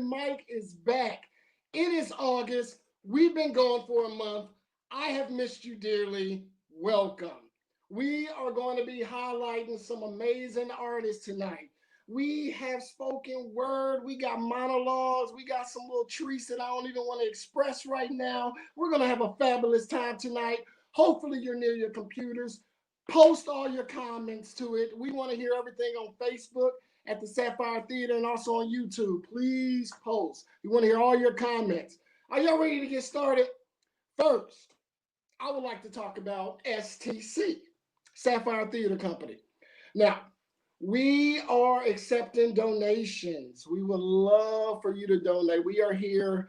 open mic is back. It is August. We've been gone for a month. I have missed you dearly. Welcome. We are going to be highlighting some amazing artists tonight. We have spoken word, we got monologues, we got some little treats that I don't even want to express right now. We're going to have a fabulous time tonight. Hopefully, you're near your computers. Post all your comments to it. We want to hear everything on Facebook at the Sapphire Theater and also on YouTube. Please post. We want to hear all your comments. Are y'all ready to get started? First, I would like to talk about STC, Sapphire Theater Company. Now, we are accepting donations. We would love for you to donate. We are here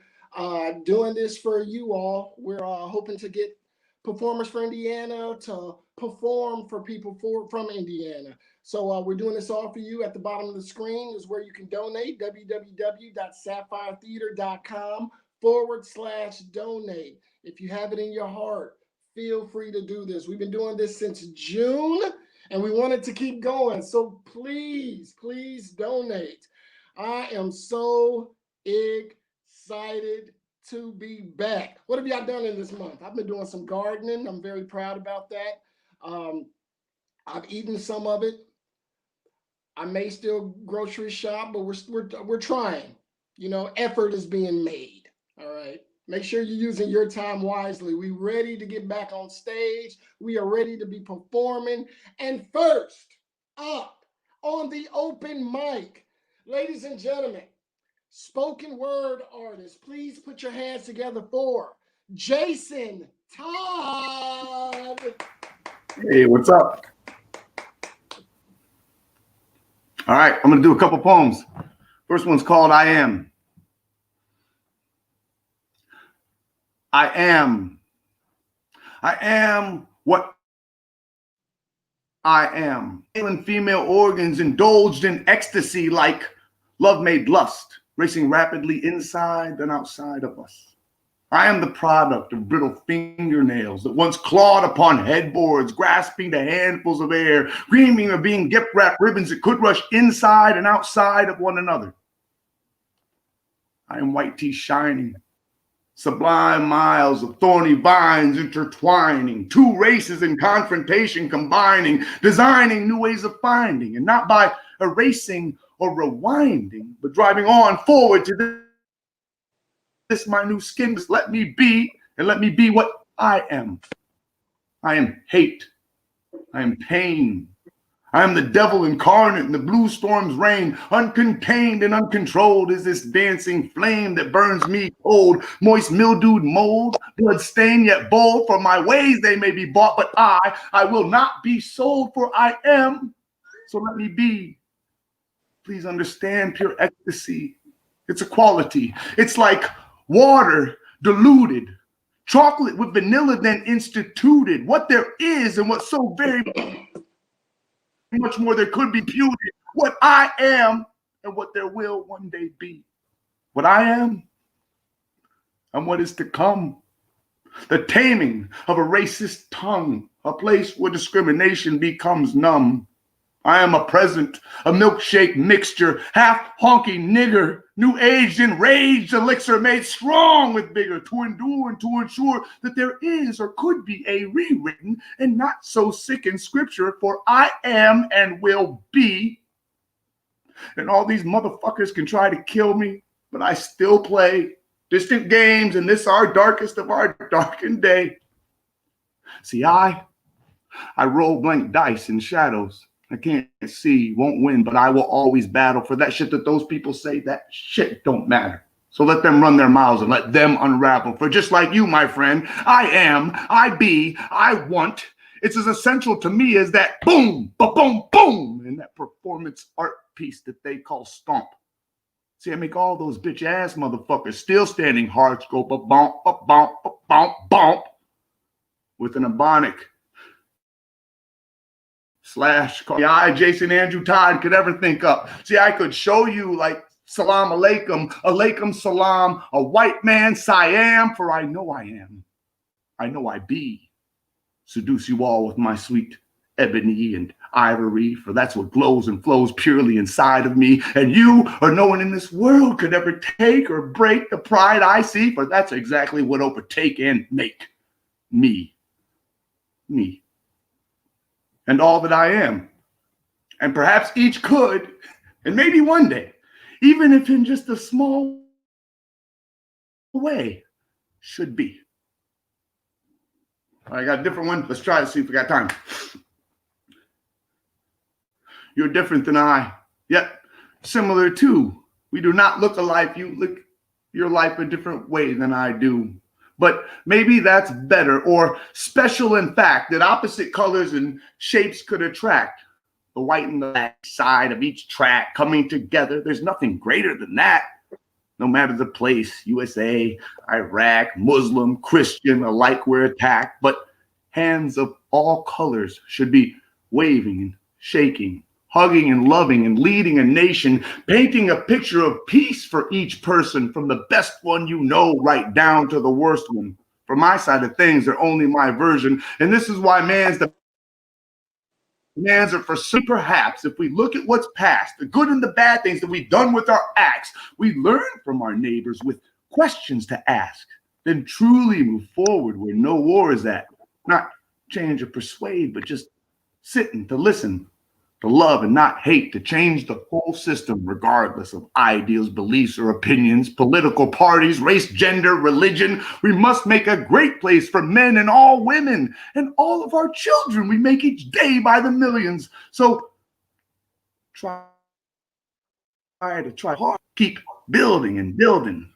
doing this for you all. We're hoping to get performers for Indiana to perform for people from Indiana. So we're doing this all for you. At the bottom of the screen is where you can donate, www.sapphiretheater.com/donate. If you have it in your heart, feel free to do this. We've been doing this since June, and we wanted to keep going. So please, please donate. I am so excited to be back. What have y'all done in this month? I've been doing some gardening. I'm very proud about that. I've eaten some of it. I may still grocery shop, but we're trying. You know, effort is being made. All right. Make sure you're using your time wisely. We're ready to get back on stage. We are ready to be performing. And first up on the open mic, ladies and gentlemen, spoken word artists, please put your hands together for Jason Todd. Hey, what's up? All right, I'm going to do a couple poems. First one's called I Am. I am. I am what I am. Male and female organs indulged in ecstasy like love made lust, racing rapidly inside and outside of us. I am the product of brittle fingernails that once clawed upon headboards, grasping to handfuls of air, dreaming of being gift-wrapped ribbons that could rush inside and outside of one another. I am white tea shining, sublime miles of thorny vines intertwining, two races in confrontation combining, designing new ways of finding, and not by erasing or rewinding, but driving on forward to this my new skin. Just let me be, and let me be what I am. I am hate. I am pain. I am the devil incarnate in the blue storm's reign. Uncontained and uncontrolled is this dancing flame that burns me cold. Moist mildewed mold, blood stained yet bold. For my ways they may be bought, but I will not be sold, for I am. So let me be. Please understand pure ecstasy. It's a quality. It's like water diluted, chocolate with vanilla then instituted. What there is and what so very much more there could be puted. What I am and what there will one day be. What I am and what is to come. The taming of a racist tongue, a place where discrimination becomes numb. I am a present, a milkshake mixture, half honky nigger, new aged enraged elixir made strong with vigor to endure and to ensure that there is or could be a rewritten and not so sickened scripture, for I am and will be. And all these motherfuckers can try to kill me, but I still play distant games in this our darkest of our darkened day. See, I roll blank dice in shadows. I can't see, won't win, but I will always battle for that shit that those people say, that shit don't matter. So let them run their mouths and let them unravel. For just like you, my friend, I am, I be, I want. It's as essential to me as that boom, ba-boom, boom, and that performance art piece that they call stomp. See, I make all those bitch ass motherfuckers still standing hard, scope, ba-bump, ba-bump, ba-bump, bump, with an ebonic slash the I, Jason Andrew Todd, could ever think up. See, I could show you like salam alaikum, alaikum salam, a white man Siam, for I know I am. I know I be. Seduce you all with my sweet ebony and ivory, for that's what glows and flows purely inside of me. And you or no one in this world could ever take or break the pride I see, for that's exactly what overtake and make me, and all that I am. And perhaps each could, and maybe one day, even if in just a small way, should be. I got a different one. Let's try to see if we got time. You're different than I, yet similar too. We do not look alike. You look your life a different way than I do. But maybe that's better or special in fact that opposite colors and shapes could attract. The white and the black side of each track coming together. There's nothing greater than that. No matter the place, USA, Iraq, Muslim, Christian, alike we're attacked. But hands of all colors should be waving and shaking, hugging and loving and leading a nation, painting a picture of peace for each person, from the best one you know right down to the worst one. From my side of things, they're only my version. And this is why man's are for some. Perhaps if we look at what's past, the good and the bad things that we've done with our acts, we learn from our neighbors with questions to ask, then truly move forward where no war is at. Not change or persuade, but just sitting to listen, to love and not hate, to change the whole system regardless of ideals, beliefs, or opinions, political parties, race, gender, religion. We must make a great place for men and all women and all of our children we make each day by the millions. So try hard, keep building and building.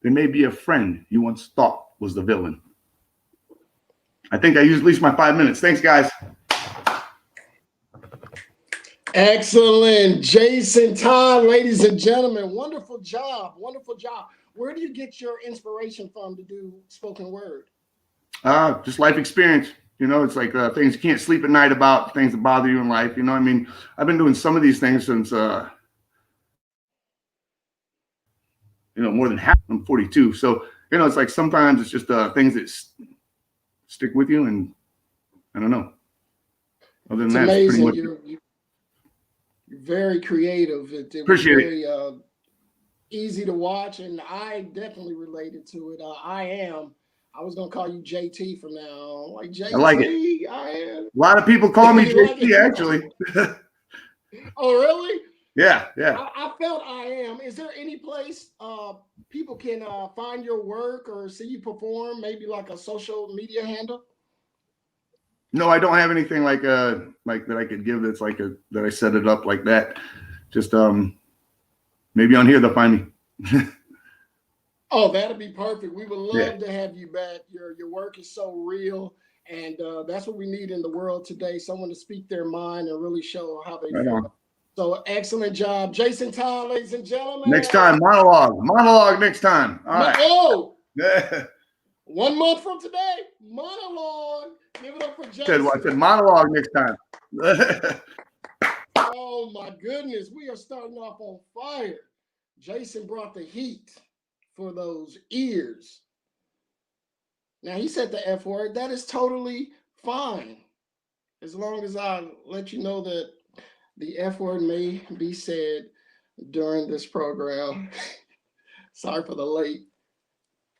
There may be a friend you once thought was the villain. I think I used at least my 5 minutes. Thanks, guys. Excellent. Jason Todd, ladies and gentlemen, wonderful job. Wonderful job. Where do you get your inspiration from to do spoken word? Just life experience. You know, it's like things you can't sleep at night about, things that bother you in life. You know, I mean, I've been doing some of these things since, more than half. I'm 42. So, it's like sometimes it's just things that stick with you. And I don't know. Other than it's that, amazing. it's pretty You're very creative. It Appreciate was very easy to watch, and I definitely related to it. I was gonna call you JT from now on. Like JT, I like it. I am. A lot of people call me You like JT, it? actually. Oh, really? Yeah. I felt I am. Is there any place people can find your work or see you perform? Maybe like a social media handle? No, I don't have anything like that I could give that's like that I set it up like that. Just maybe on here they'll find me. Oh, that'd be perfect. We would love Yeah. to have you back. Your work is so real, and that's what we need in the world today. Someone to speak their mind and really show how they Right feel. on. So excellent job, Jason Todd, ladies and gentlemen. Next time, monologue next time. All right. Oh, Yeah. 1 month from today, monologue. Give it up for Jason. I said monologue next time. Oh my goodness, we are starting off on fire. Jason brought the heat for those ears. Now he said the F word. That is totally fine, as long as I let you know that the F word may be said during this program. Sorry for the late.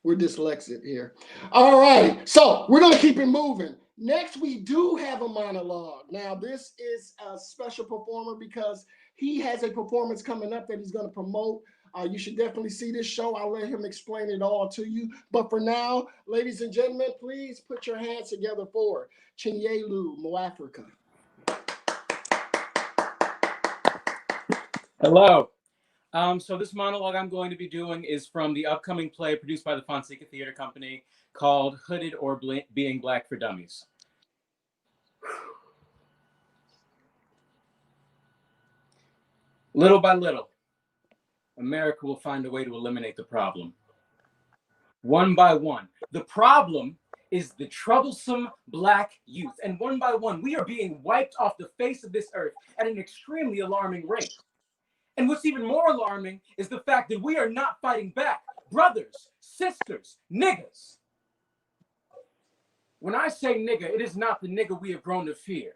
We're dyslexic here. All right, so we're going to keep it moving. Next, we do have a monologue. Now, this is a special performer because he has a performance coming up that he's going to promote. You should definitely see this show. I'll let him explain it all to you. But for now, ladies and gentlemen, please put your hands together for Chinyelu Moafrika. Hello. So this monologue I'm going to be doing is from the upcoming play produced by the Fonseca Theater Company called Hooded or Being Black for Dummies. Little by little, America will find a way to eliminate the problem. One by one. The problem is the troublesome Black youth. And one by one, we are being wiped off the face of this earth at an extremely alarming rate. And what's even more alarming is the fact that we are not fighting back. Brothers, sisters, niggas. When I say nigga, it is not the nigga we have grown to fear.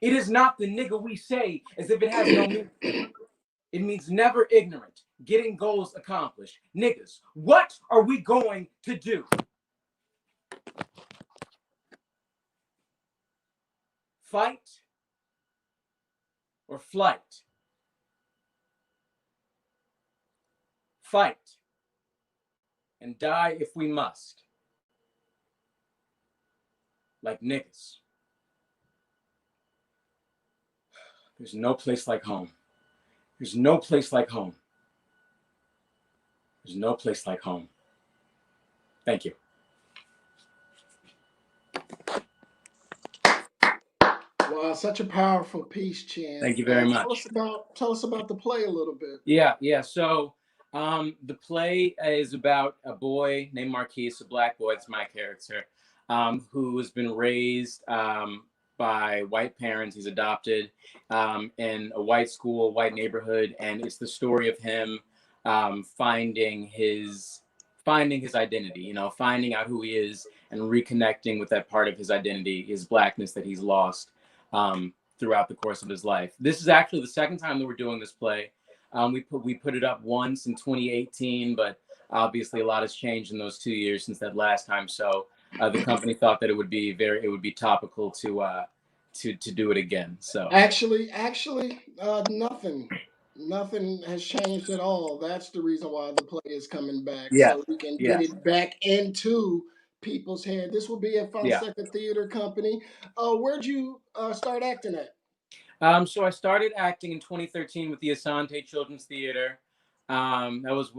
It is not the nigga we say as if it has no meaning. It means never ignorant, getting goals accomplished. Niggas, what are we going to do? Fight or flight? Fight and die if we must. Like niggas. There's no place like home. There's no place like home. There's no place like home. Thank you. Wow, such a powerful piece, Chan. Thank you very much. Tell us about the play a little bit. Yeah. So the play is about a boy named Marquise, a black boy. It's my character, who has been raised by white parents. He's adopted in a white school, white neighborhood, and it's the story of him finding his identity, finding out who he is and reconnecting with that part of his identity, his blackness that he's lost throughout the course of his life. This is actually the second time that we're doing this play. We put it up once in 2018, but obviously a lot has changed in those 2 years since that last time. So the company thought that it would be topical to do it again. So actually, nothing has changed at all. That's the reason why the play is coming back, so we can get it back into people's head. This will be at Fonseca Theater Company. Where'd you start acting at? So I started acting in 2013 with the Asante Children's Theater. That was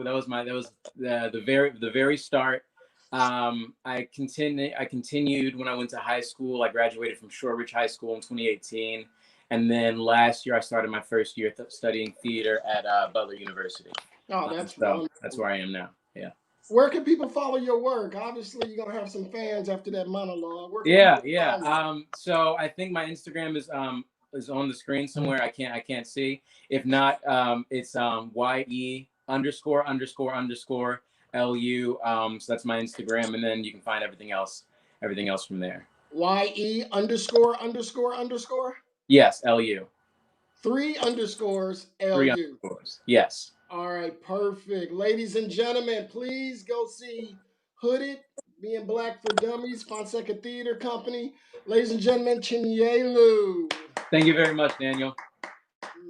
the very start. I continued when I went to high school. I graduated from Shortridge High School in 2018, and then last year I started my first year studying theater at Butler University. Oh, that's wonderful. That's where I am now. Yeah. Where can people follow your work? Obviously, you're gonna have some fans after that monologue. So I think my Instagram is on the screen somewhere. I can't see. If not, it's YE___LU. So that's my Instagram, and then you can find everything else from there. YE____? Yes, LU. 3 underscores LU. 3 underscores. Yes. All right, perfect. Ladies and gentlemen, please go see Hooded, Being Black for Dummies, Fonseca Theater Company. Ladies and gentlemen, Chinyelu. Thank you very much, Daniel.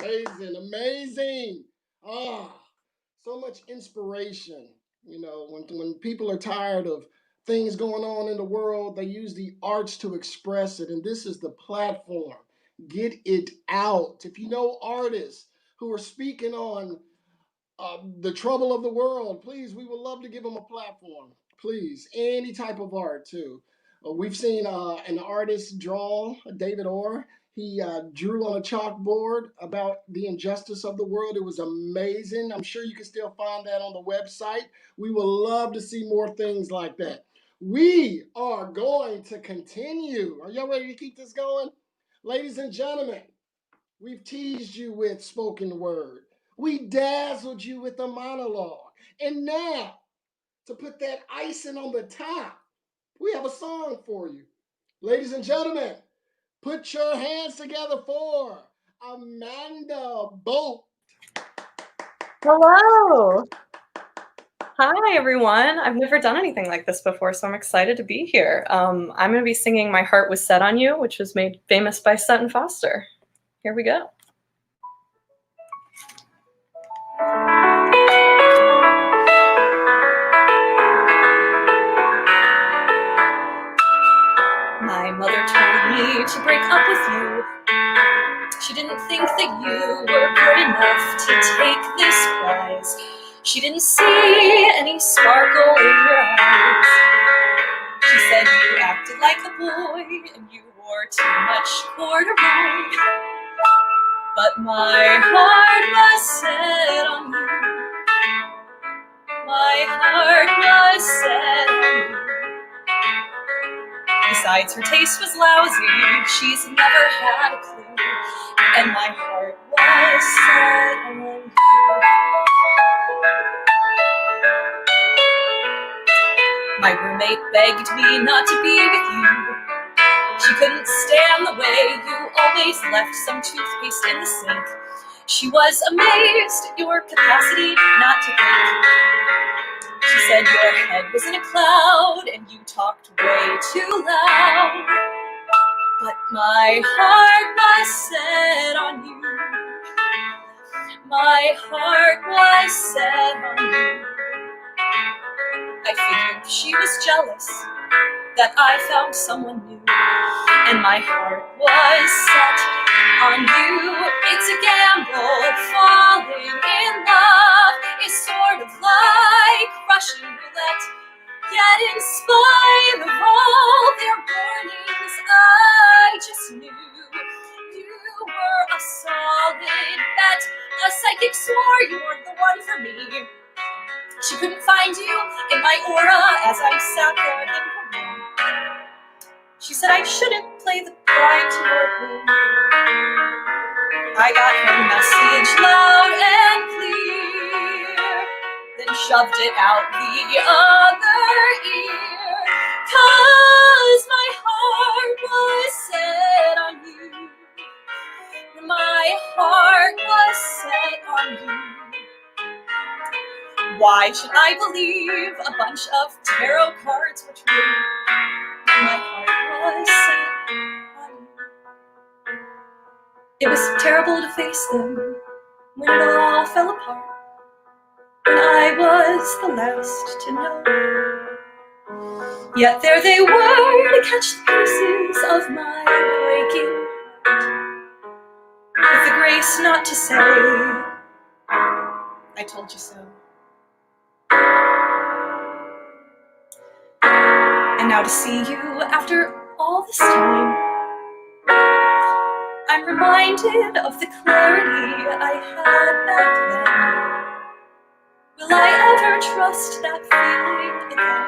Amazing. So much inspiration. When people are tired of things going on in the world, they use the arts to express it, and this is the platform. Get it out. If you know artists who are speaking on the trouble of the world, please, we would love to give them a platform. Please, any type of art too. We've seen an artist draw, David Orr. He drew on a chalkboard about the injustice of the world. It was amazing. I'm sure you can still find that on the website. We would love to see more things like that. We are going to continue. Are y'all ready to keep this going? Ladies and gentlemen, we've teased you with spoken word. We dazzled you with a monologue. And now, to put that icing on the top, we have a song for you. Ladies and gentlemen, put your hands together for Amanda Bolt. Hello. Hi, everyone. I've never done anything like this before, so I'm excited to be here. I'm going to be singing My Heart Was Set on You, which was made famous by Sutton Foster. Here we go. My mother told me to break up with you. She didn't think that you were good enough to take this prize. She didn't see any sparkle in your eyes. She said you acted like a boy and you wore too much corduroy. But my heart was set on you. My heart was set on you. Besides, her taste was lousy. She's never had a clue. And my heart was set on you. My roommate begged me not to be with you. She couldn't stand the way you always left some toothpaste in the sink. She was amazed at your capacity not to think. She said your head was in a cloud and you talked way too loud. But my heart was set on you. My heart was set on you. I figured she was jealous that I found someone new, and my heart was set on you. It's a gamble, falling in love is sort of like Russian roulette. Yet in spite of all their warnings, I just knew you were a solid bet. A psychic swore you weren't the one for me. She couldn't find you in my aura as I sat there in her room. She said I shouldn't play the bride to your groom. I got her message loud and clear, then shoved it out the other ear. 'Cause my heart was set on you. My heart was set on you. Why should I believe a bunch of tarot cards were true? My heart was set on you. It was terrible to face them when it all fell apart. And I was the last to know. Yet there they were to catch the pieces of my breaking heart, with the grace not to say, I told you so. And now to see you after all this time, I'm reminded of the clarity I had back then. Will I ever trust that feeling again?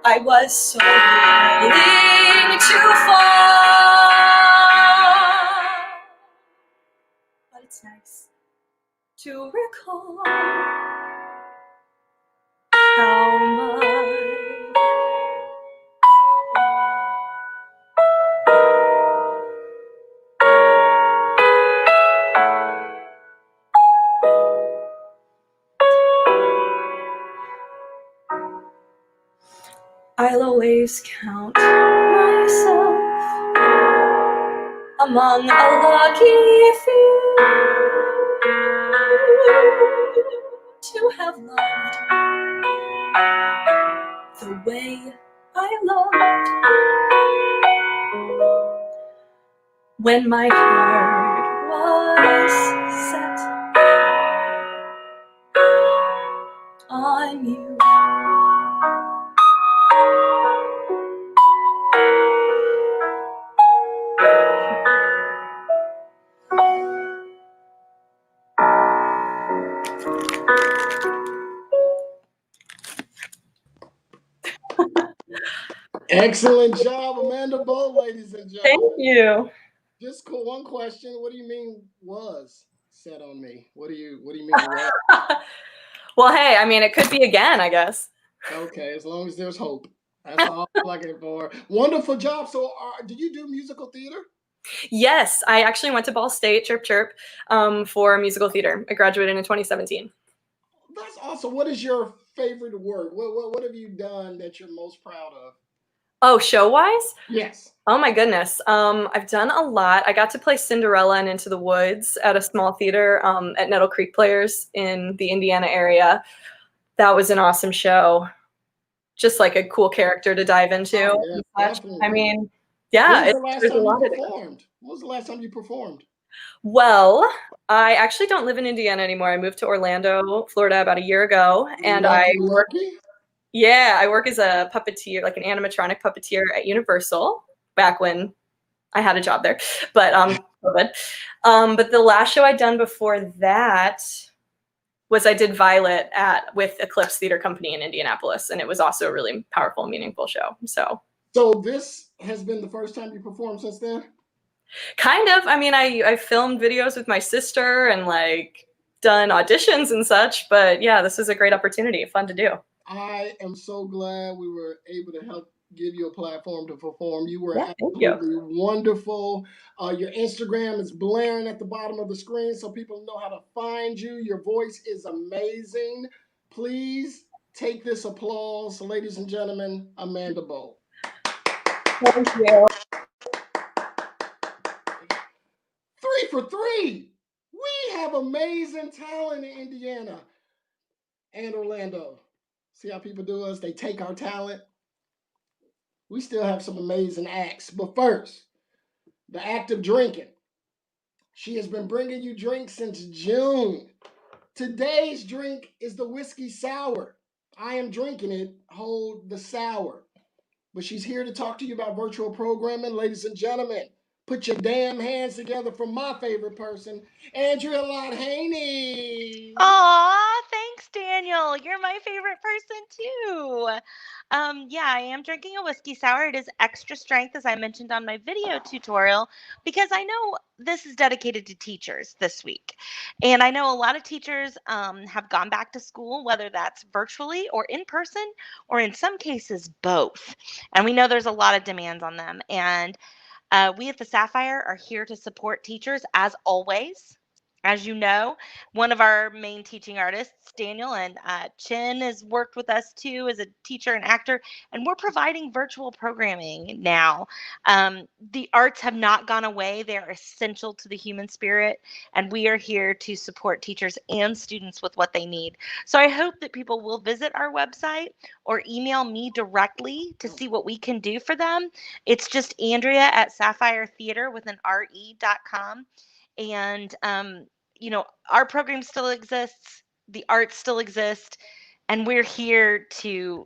I was so willing to fall, but it's nice to recall how much I'll always count myself among a lucky few to have loved the way I loved when my heart was set on you. Excellent job, Amanda Bow, ladies and gentlemen. Thank you. Just cool. One question. What do you mean was set on me? What do you mean was? Well, hey, I mean, it could be again, I guess. Okay, as long as there's hope. That's all I'm looking for. Wonderful job. So, did you do musical theater? Yes, I actually went to Ball State, chirp chirp, for musical theater. I graduated in 2017. That's awesome. What is your favorite work? What have you done that you're most proud of? Oh, show-wise? Yes. Oh my goodness. I've done a lot. I got to play Cinderella and Into the Woods at a small theater at Nettle Creek Players in the Indiana area. That was an awesome show. Just like a cool character to dive into. Oh, yeah, definitely. I mean, yeah. When was the last time you performed? When was the last time you performed? Well, I actually don't live in Indiana anymore. I moved to Orlando, Florida about a year ago, and I work as a puppeteer, like an animatronic puppeteer at Universal back when I had a job there, but COVID. But the last show I'd done before that was I did Violet with Eclipse Theater Company in Indianapolis, and it was also a really powerful, meaningful show. So this has been the first time you performed since then? Kind of. I mean, I filmed videos with my sister and like done auditions and such, but yeah, this is a great opportunity. Fun to do. I am so glad we were able to help give you a platform to perform. You were Yeah, thank you. absolutely wonderful. Your Instagram is blaring at the bottom of the screen so people know how to find you. Your voice is amazing. Please take this applause, ladies and gentlemen, Amanda Bolt. Thank you. 3 for 3. We have amazing talent in Indiana and Orlando. See how people do us? They take our talent. We still have some amazing acts. But first, the act of drinking. She has been bringing you drinks since June. Today's drink is the whiskey sour. I am drinking it, hold the sour. But she's here to talk to you about virtual programming. Ladies and gentlemen, put your damn hands together for my favorite person, Andrea Lott Haney. Aw, thanks, Daniel. You're my favorite person too. Yeah, I am drinking a whiskey sour. It is extra strength, as I mentioned on my video tutorial, because I know this is dedicated to teachers this week. And I know a lot of teachers have gone back to school, whether that's virtually or in person, or in some cases, both. And we know there's a lot of demands on them. And we at the Sapphire are here to support teachers as always. As you know, one of our main teaching artists, Daniel, and Chin has worked with us too as a teacher and actor, and we're providing virtual programming now. The arts have not gone away. They're essential to the human spirit, and we are here to support teachers and students with what they need. So I hope that people will visit our website or email me directly to see what we can do for them. It's just Andrea at SapphireTheater with an RE.com. And you know, our program still exists, the arts still exist, and we're here to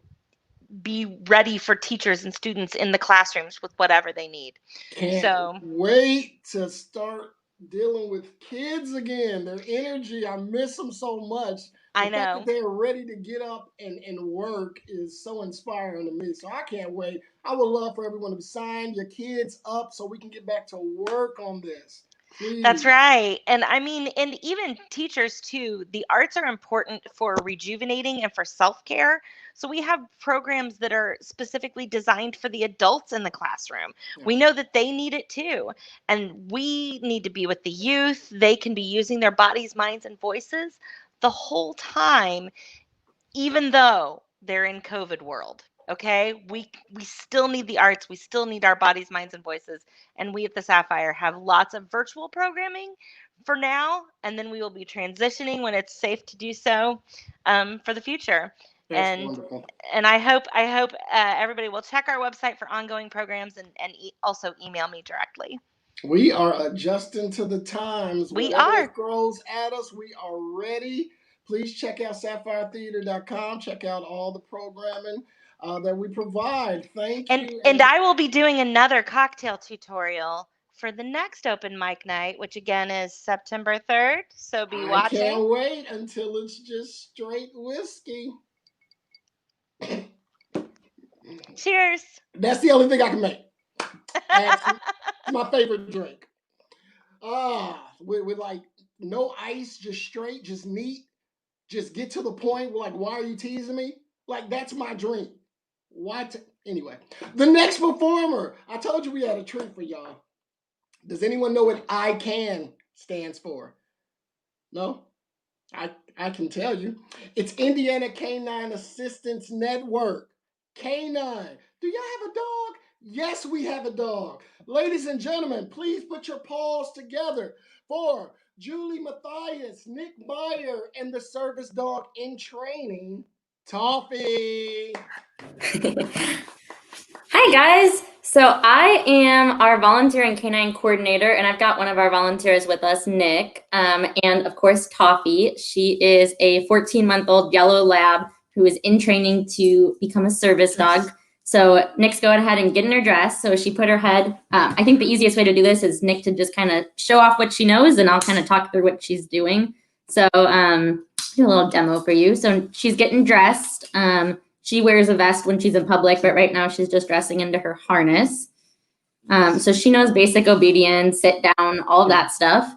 be ready for teachers and students in the classrooms with whatever they need. Can't wait to start dealing with kids again. Their energy, I miss them so much. I The fact know. that they're ready to get up and work is so inspiring to me. So I can't wait. I would love for everyone to sign your kids up so we can get back to work on this. Please. That's right. And I mean, and even teachers too, the arts are important for rejuvenating and for self-care. So we have programs that are specifically designed for the adults in the classroom. Yeah. We know that they need it too. And we need to be with the youth. They can be using their bodies, minds, and voices the whole time, even though they're in COVID world. Okay, we still need the arts. We still need our bodies, minds, and voices. And we at the Sapphire have lots of virtual programming for now, and then we will be transitioning when it's safe to do so for the future. That's wonderful. And I hope everybody will check our website for ongoing programs and also email me directly. We are adjusting to the times. We Whatever are. it throws at us, we are ready. Please check out SapphireTheater.com. Check out all the programming that we provide. Thank you. And I will be doing another cocktail tutorial for the next open mic night, which again is September 3rd. So be watching. I can't wait until it's just straight whiskey. Cheers. That's the only thing I can make. It's my favorite drink. With like no ice, just straight, just neat. Just get to the point. Like, why are you teasing me? Like, that's my dream. Anyway, the next performer. I told you we had a treat for y'all. Does anyone know what I Can stands for? No? I can tell you. It's Indiana Canine Assistance Network. Canine. Do y'all have a dog? Yes, we have a dog. Ladies and gentlemen, please put your paws together for Julie Matthias, Nick Meyer, and the service dog in training, Toffee. Hi, guys. So I am our volunteer and canine coordinator, and I've got one of our volunteers with us, Nick, and of course, Toffee. She is a 14-month-old yellow lab who is in training to become a service dog. So Nick's going ahead and getting her dressed. So she put her head. I think the easiest way to do this is Nick to just kind of show off what she knows, and I'll kind of talk through what she's doing. So do a little demo for you. So she's getting dressed. She wears a vest when she's in public, but right now she's just dressing into her harness. So she knows basic obedience, sit down, all of that stuff.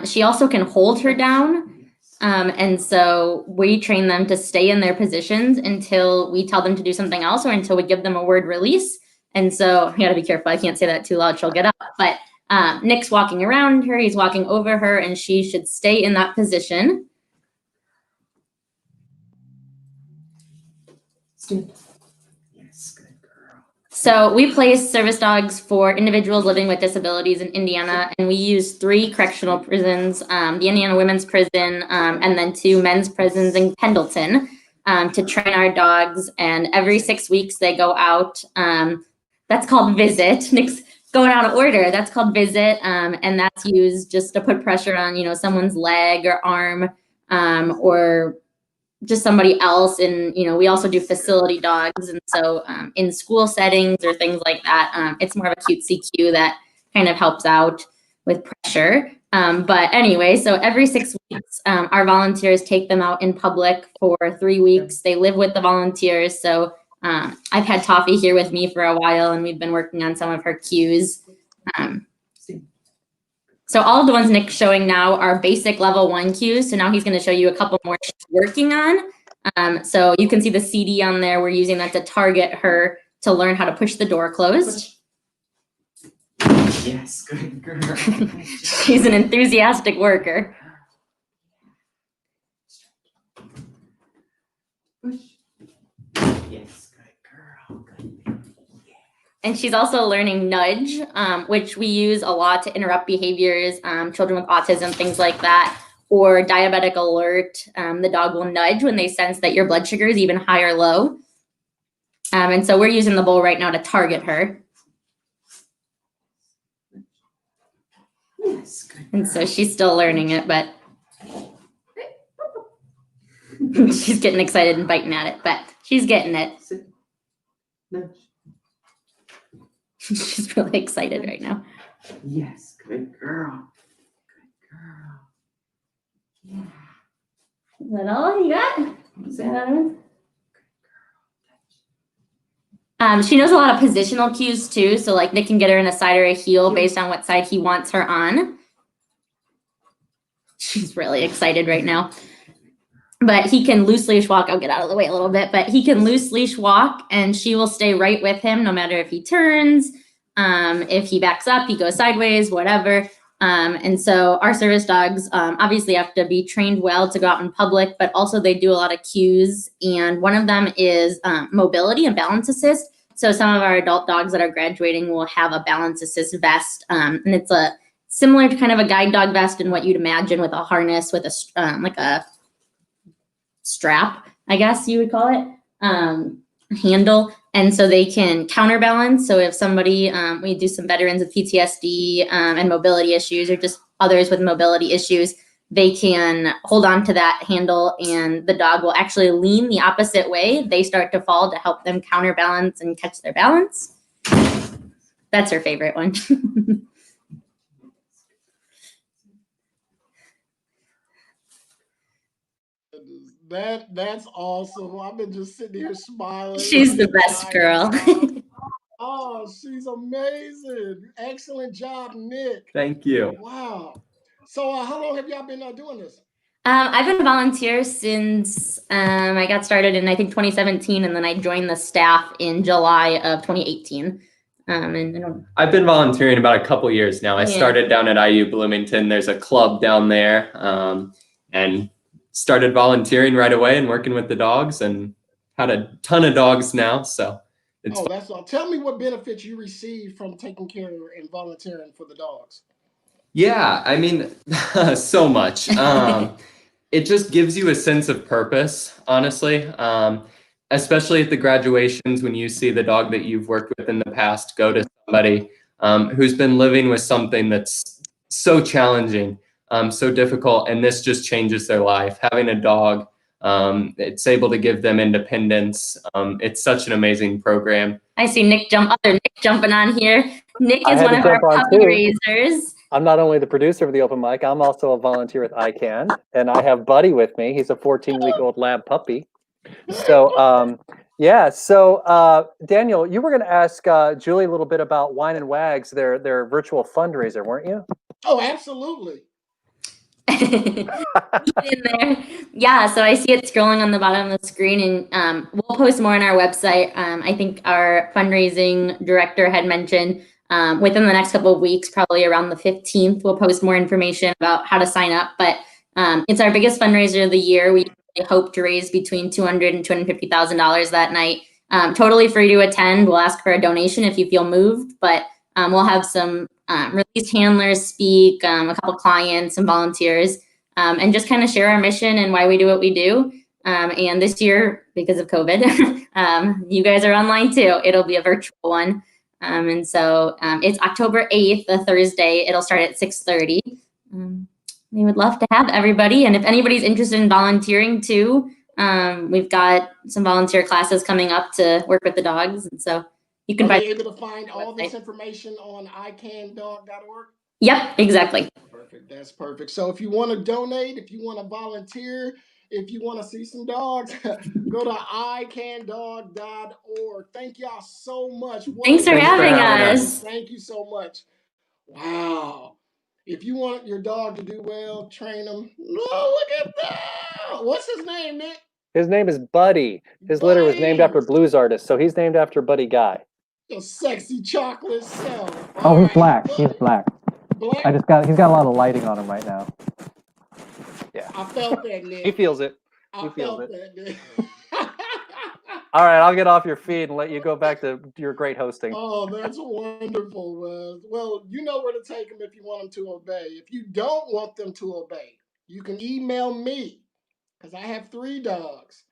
She also can hold her down. And so we train them to stay in their positions until we tell them to do something else or until we give them a word release. And so you gotta be careful. I can't say that too loud, she'll get up. But Nick's walking around her, he's walking over her, and she should stay in that position. Yes, good girl. So we place service dogs for individuals living with disabilities in Indiana, and we use 3 correctional prisons, the Indiana Women's Prison, and then 2 men's prisons in Pendleton, to train our dogs. And every 6 weeks they go out. That's called visit. Nick's going out of order. That's called visit, and that's used just to put pressure on, you know, someone's leg or arm, or just somebody else. And, you know, we also do facility dogs. And so in school settings or things like that, it's more of a cute CQ that kind of helps out with pressure. But anyway, so every 6 weeks, our volunteers take them out in public for 3 weeks. They live with the volunteers. So I've had Toffee here with me for a while, and we've been working on some of her cues. So all of the ones Nick's showing now are basic level 1 cues. So now he's going to show you a couple more she's working on. So you can see the CD on there. We're using that to target her to learn how to push the door closed. Yes, good girl. She's an enthusiastic worker. Yes, good girl. Good. And she's also learning nudge, which we use a lot to interrupt behaviors, children with autism, things like that, or diabetic alert. The dog will nudge when they sense that your blood sugar is even high or low. And so we're using the bowl right now to target her. Yes, good. And so she's still learning it, but she's getting excited and biting at it, but she's getting it. Nudge. She's really excited right now. Yes, good girl. Good girl. Yeah. Is that all you got? Is that she knows a lot of positional cues too. So like Nick can get her in a side or a heel based on what side he wants her on. She's really excited right now. But he can loose leash walk. I'll get out of the way a little bit, but he can loose leash walk and she will stay right with him no matter if he turns, if he backs up, he goes sideways, whatever. And so our service dogs obviously have to be trained well to go out in public, but also they do a lot of cues. And one of them is mobility and balance assist. So some of our adult dogs that are graduating will have a balance assist vest. And it's a similar to kind of a guide dog vest in what you'd imagine with a harness with a like a strap, I guess you would call it, handle. And so they can counterbalance. So if somebody, we do some veterans with PTSD and mobility issues or just others with mobility issues, they can hold on to that handle and the dog will actually lean the opposite way. They start to fall to help them counterbalance and catch their balance. That's her favorite one. That's awesome. I've been just sitting here smiling. She's the best girl. Oh, she's amazing. Excellent job, Nick. Thank you. Wow. So how long have y'all been doing this? I've been a volunteer since I got started in, I think, 2017, and then I joined the staff in July of 2018. I've been volunteering about a couple years now. I started down at IU Bloomington. There's a club down there, and started volunteering right away and working with the dogs and had a ton of dogs now. So it's that's all. Tell me what benefits you receive from taking care and volunteering for the dogs. Yeah, I mean, so much. It just gives you a sense of purpose, honestly, especially at the graduations when you see the dog that you've worked with in the past go to somebody who's been living with something that's so challenging, so difficult, and this just changes their life. Having a dog, it's able to give them independence. It's such an amazing program. I see Nick jumping on here. Nick is one of our puppy raisers. I'm not only the producer of the open mic, I'm also a volunteer with ICANN, and I have Buddy with me. He's a 14-week-old lab puppy. So, yeah. So, Daniel, you were going to ask Julie a little bit about Wine and Wags, their virtual fundraiser, weren't you? Oh, absolutely. in there. Yeah, so I see it scrolling on the bottom of the screen, and we'll post more on our website. I think our fundraising director had mentioned within the next couple of weeks, probably around the 15th, we'll post more information about how to sign up. But it's our biggest fundraiser of the year. We hope to raise between $200,000 and $250,000 that night. Totally free to attend. We'll ask for a donation if you feel moved, but we'll have some released handlers speak, a couple clients, some volunteers, and just kind of share our mission and why we do what we do. And this year, because of COVID, you guys are online too. It'll be a virtual one. And so it's October 8th, a Thursday. It'll start at 6:30. We would love to have everybody. And if anybody's interested in volunteering too, we've got some volunteer classes coming up to work with the dogs. And so you can be able to find all this information on icandog.org? Yep, exactly. Perfect. That's perfect. So if you want to donate, if you want to volunteer, if you want to see some dogs, go to icandog.org. Thank y'all so much. Thanks for having us. Thank you so much. Wow. If you want your dog to do well, train him. Oh, look at that. What's his name, Nick? His name is Buddy. His litter was named after blues artist, so he's named after Buddy Guy. Your sexy chocolate self. Oh, he's black. He's black. He's got a lot of lighting on him right now. Yeah. I felt that, Nick. He feels it. I felt that, Nick. All right, I'll get off your feed and let you go back to your great hosting. Oh, that's wonderful, Wes. Well, you know where to take them if you want them to obey. If you don't want them to obey, you can email me, because I have 3 dogs,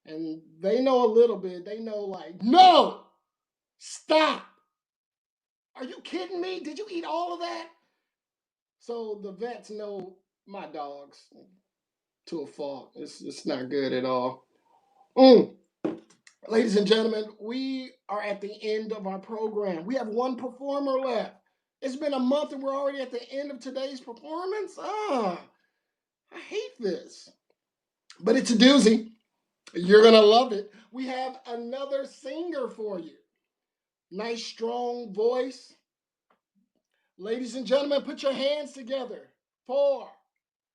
and they know a little bit. They know, like, no, stop. Are you kidding me? Did you eat all of that? So the vets know my dogs to a fault. It's not good at all. Ladies and gentlemen, we are at the end of our program. We have 1 performer left. It's been a month and we're already at the end of today's performance. I hate this. But it's a doozy. You're going to love it. We have another singer for you. Nice, strong voice. Ladies and gentlemen, put your hands together for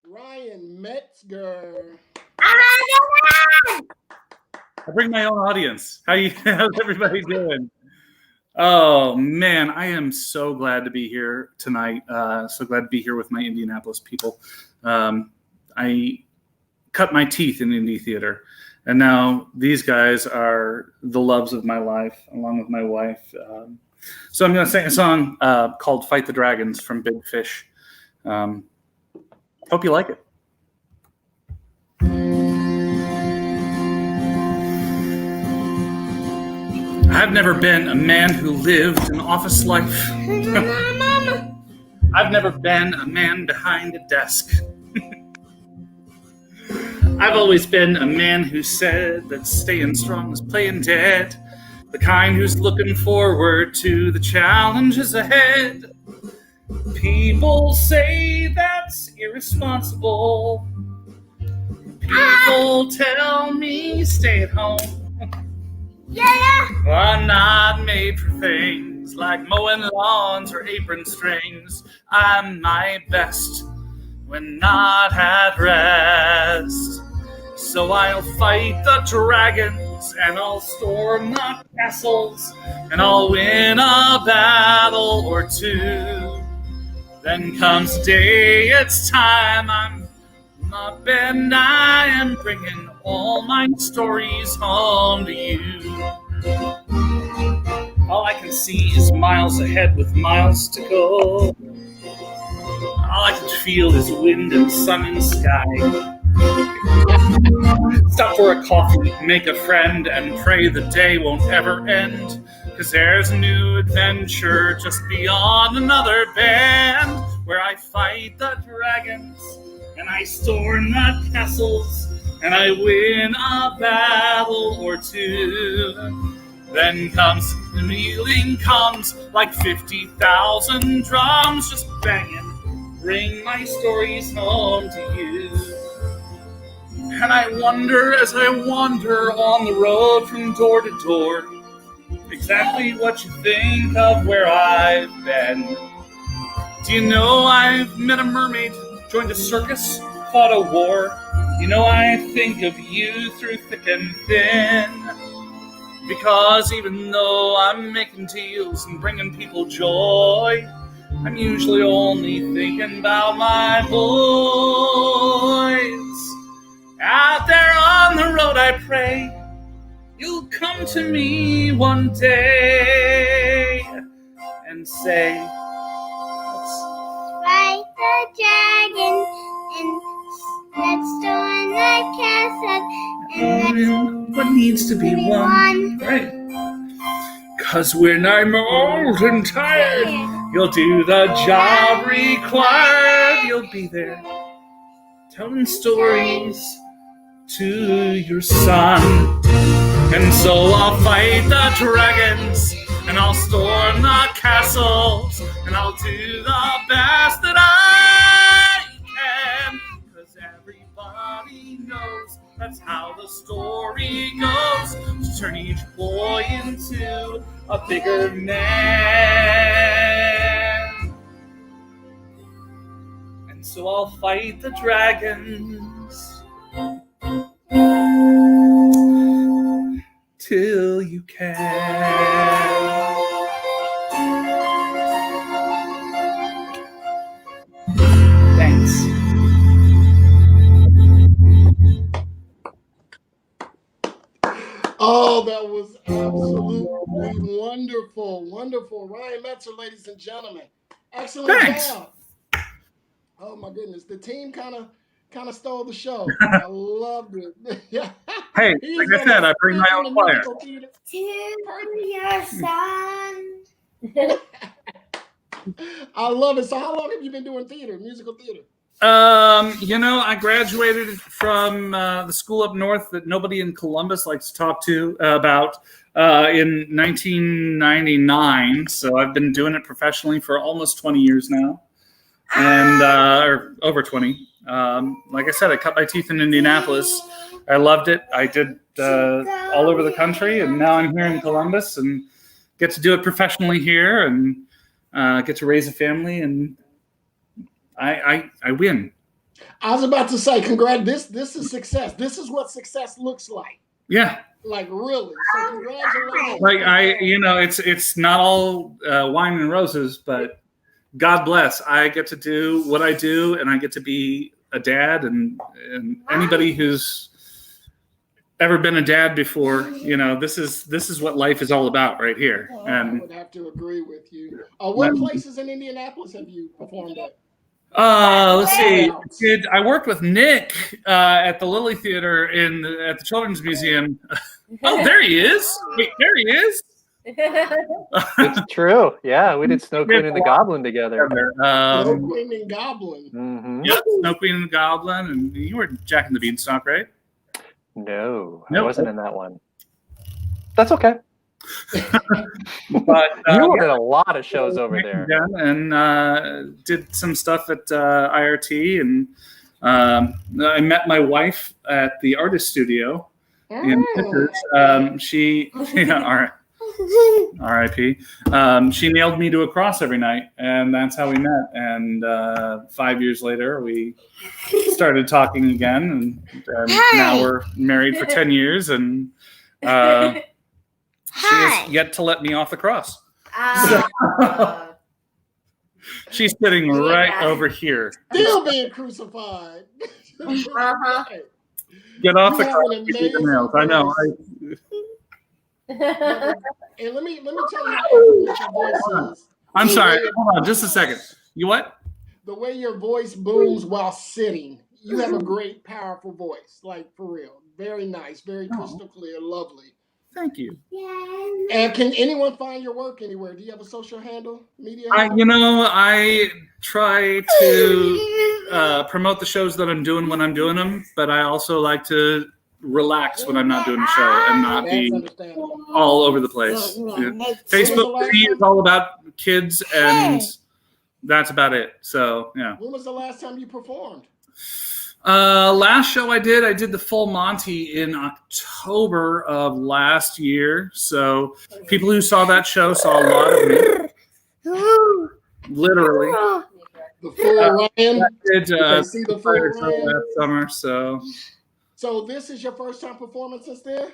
Ryan Metzger. I bring my own audience. How's everybody doing? Oh man, I am so glad to be here tonight. So glad to be here with my Indianapolis people. I cut my teeth in indie theater, and now these guys are the loves of my life, along with my wife. So I'm going to sing a song called "Fight the Dragons" from Big Fish. Hope you like it. I've never been a man who lived an office life. I've never been a man behind a desk. I've always been a man who said that staying strong is playing dead. The kind who's looking forward to the challenges ahead. People say that's irresponsible. People tell me stay at home. Yeah. I'm not made for things like mowing lawns or apron strings. I'm my best when not at rest. So I'll fight the dragons and I'll storm the castles and I'll win a battle or 2. Then comes day, it's time. I'm up and I am bringing all my stories home to you. All I can see is miles ahead with miles to go. All I can feel is wind and sun and sky. Stop for a coffee, make a friend, and pray the day won't ever end. 'Cause there's a new adventure just beyond another bend, where I fight the dragons and I storm the castles and I win a battle or 2. Then comes the kneeling comes like 50,000 drums just banging, bring my stories home to you. And I wonder as I wander on the road from door to door, exactly what you think of where I've been. Do you know I've met a mermaid joined a circus, fought a war. You know I think of you through thick and thin. Because even though I'm making deals and bringing people joy, I'm usually only thinking about my boys. Out there on the road I pray you'll come to me one day and say, Let's fight the dragon and let's storm the castle and what needs to be won. Right. 'Cause when I'm old and tired, you'll do the job required. You'll be there telling stories to your son. And so I'll fight the dragons, and I'll storm the castles, and I'll do the best that I can. 'Cause everybody knows that's how the story goes, to turn each boy into a bigger man. And so I'll fight the dragons till you can. Thanks. Oh, that was absolutely wonderful. Wonderful. Ryan Metzer, ladies and gentlemen. Excellent Thanks. job. Oh my goodness. The team kind of stole the show. I loved it. Yeah. Hey, like I said, I bring my own choir. to your son. I love it. So how long have you been doing theater, musical theater? You know, I graduated from the school up north that nobody in Columbus likes to talk to about in 1999. So I've been doing it professionally for almost 20 years now, and or over 20. Like I said, I cut my teeth in Indianapolis. I loved it. I did all over the country, and now I'm here in Columbus and get to do it professionally here and get to raise a family, and I win. I was about to say, congrats. This is success. This is what success looks like. Yeah. Like really. So congratulations. Like it's not all wine and roses, but God bless. I get to do what I do, and I get to be a dad, and anybody who's ever been a dad before, this is what life is all about right here. And I would have to agree with you. What places in Indianapolis have you performed at? Let's see. I worked with Nick at the Lilly Theater at the Children's Museum. Oh, there he is. Wait, there he is. It's true. Yeah, we did Snow Queen and the Goblin together. Snow Queen and Goblin. Mm-hmm. Yeah, Snow Queen and the Goblin, and you were Jack and the Beanstalk, right? No, I wasn't in that one. That's okay. But you were in a lot of shows over there, and did some stuff at IRT, and I met my wife at the artist studio in Pittsburgh. She, R.I.P. She nailed me to a cross every night, and that's how we met. And 5 years later, we started talking again, and now we're married for 10 years, and she has yet to let me off the cross. She's sitting right over here. Still being crucified. Get off the cross. I know. And let me tell you how your voice is. I'm sorry. Hold on, just a second. You what? The way your voice booms while sitting. You have a great, powerful voice. Like, for real. Very nice. Very crystal clear. Lovely. Thank you. And can anyone find your work anywhere? Do you have a social handle? Media handle? I try to promote the shows that I'm doing when I'm doing them, but I also like to relax when I'm not doing a show and not be all over the place. Yeah. Facebook for me is all about kids, and that's about it. So, yeah. When was the last time you performed? Last show I did the full Monty in October of last year. So people who saw that show saw a lot of me. Literally. The full Ryan. I did You can see the full Ryan. last summer, so. So this is your first time performances there?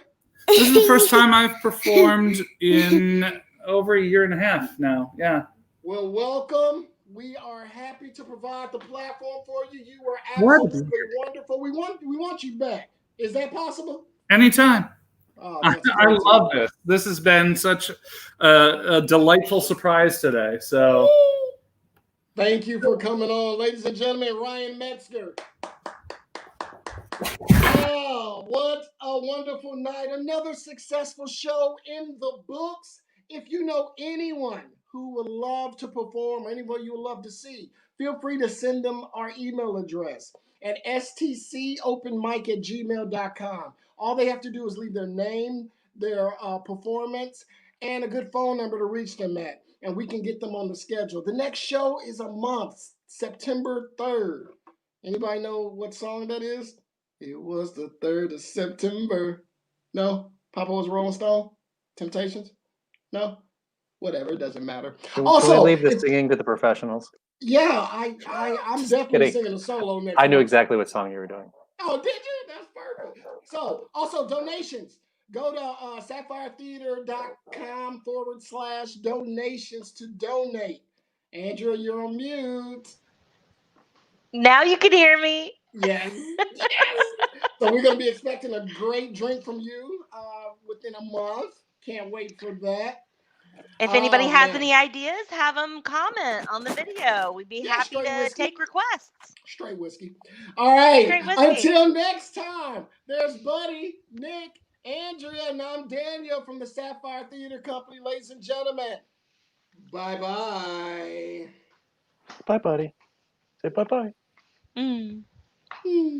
This is the first time I've performed in over a year and a half now. Yeah. Well, welcome. We are happy to provide the platform for you. You were What? absolutely wonderful. We want you back. Is that possible? Anytime. Oh, I that's great to love hear. this. This has been such a delightful surprise today. So Thank you for coming on, ladies and gentlemen. Ryan Metzger. Oh, what a wonderful night. Another successful show in the books. If you know anyone who would love to perform, or anyone you would love to see, feel free to send them our email address at stcopenmic@gmail.com. All they have to do is leave their name, their performance, and a good phone number to reach them at, and we can get them on the schedule. The next show is a month, September 3rd. Anybody know what song that is? It was the 3rd of September. No? Papa was Rolling Stone? Temptations? No? Whatever, it doesn't matter. Can Also, we leave the singing to the professionals? Yeah, I'm definitely kidding. singing a solo next I knew month. exactly what song you were doing. Oh, did you? That's perfect. So, also donations. Go to sapphiretheater.com/donations to donate. Andrea, you're on mute. Now you can hear me. Yes. Yes. So we're going to be expecting a great drink from you within a month. Can't wait for that. If anybody Oh, has man. any ideas, have them comment on the video. We'd be happy straight to whiskey. take requests. Straight whiskey. All right. Straight whiskey. Until next time, there's Buddy, Nick, Andrea, and I'm Daniel from the Sapphire Theater Company, ladies and gentlemen. Bye-bye. Bye, buddy. Say bye-bye. Mm.